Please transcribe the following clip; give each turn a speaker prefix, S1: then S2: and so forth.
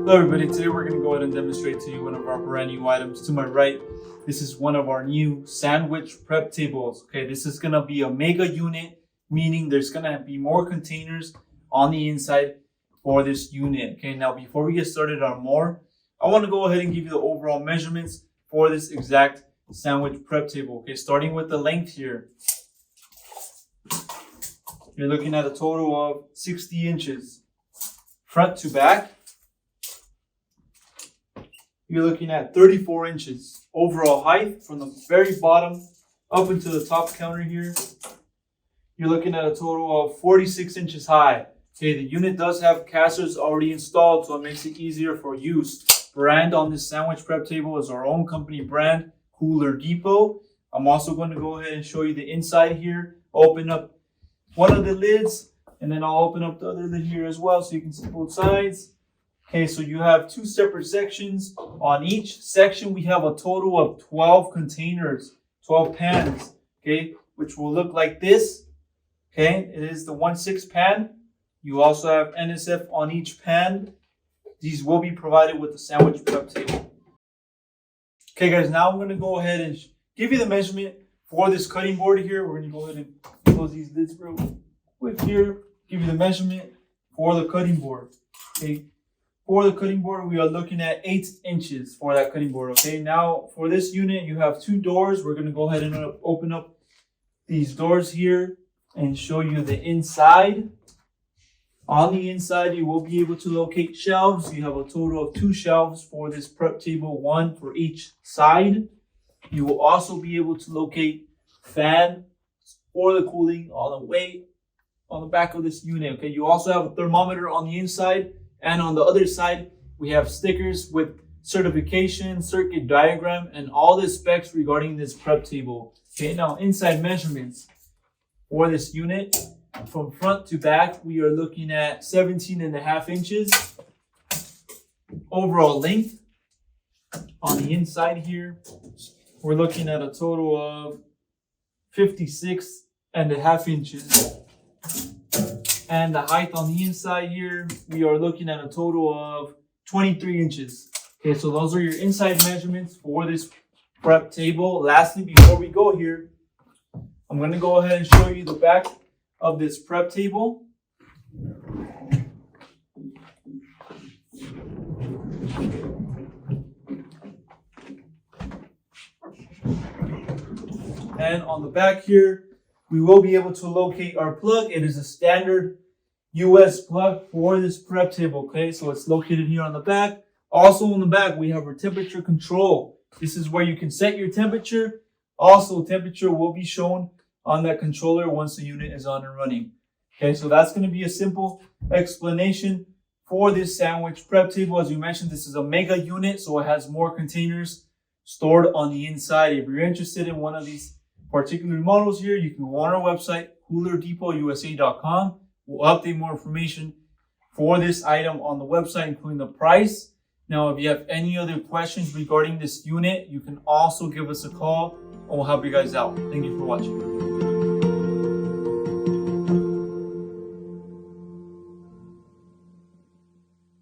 S1: Hello everybody, today we're going to go ahead and demonstrate to you one of our brand new items. To my right, this is one of our new sandwich prep tables. Okay, this is going to be a mega unit, meaning there's going to be more containers on the inside for this unit. Okay, now before we get started on more, I want to go ahead and give you the overall measurements for this exact sandwich prep table. Okay, starting with the length here. You're looking at a total of 60 inches front to back. You're looking at 34 inches overall height from the very bottom up into the top counter here. You're looking at a total of 46 inches high. Okay, the unit does have casters already installed, so it makes it easier for use. Brand on this sandwich prep table is our own company brand, Cooler Depot. I'm also going to go ahead and show you the inside here. Open up one of the lids, and then I'll open up the other lid here as well so you can see both sides. Okay, so you have two separate sections. On each section, we have a total of 12 containers, 12 pans, okay, which will look like this. Okay, it is the 1/6 pan. You also have NSF on each pan. These will be provided with the sandwich prep table. Okay, guys, now I'm going to go ahead and give you the measurement for this cutting board here. We're going to go ahead and close these lids real quick here. Give you the measurement for the cutting board. Okay. For the cutting board, we are looking at 8 inches for that cutting board. Okay, now for this unit, you have two doors. We're going to go ahead and open up these doors here and show you the inside. On the inside, you will be able to locate shelves. You have a total of 2 shelves for this prep table, 1 for each side. You will also be able to locate fan for the cooling all the way on the back of this unit. Okay, you also have a thermometer on the inside. And on the other side, we have stickers with certification, circuit diagram, and all the specs regarding this prep table. Okay, now inside measurements for this unit, from front to back, we are looking at 17.5 inches. Overall length on the inside here, we're looking at a total of 56.5 inches. And the height on the inside here, we are looking at a total of 23 inches. Okay, so those are your inside measurements for this prep table. Lastly, before we go here, I'm going to go ahead and show you the back of this prep table. And on the back here, we will be able to locate our plug. It is a standard US plug for this prep table, okay? So it's located here on the back. Also on the back, we have our temperature control. This is where you can set your temperature. Also, temperature will be shown on that controller once the unit is on and running. Okay, so that's going to be a simple explanation for this sandwich prep table. As you mentioned, this is a mega unit, so it has more containers stored on the inside. If you're interested in one of these particular models here, you can go on our website, coolerdepot.usa.com. We'll update more information for this item on the website, including the price. Now, if you have any other questions regarding this unit, you can also give us a call and we'll help you guys out. Thank you for watching.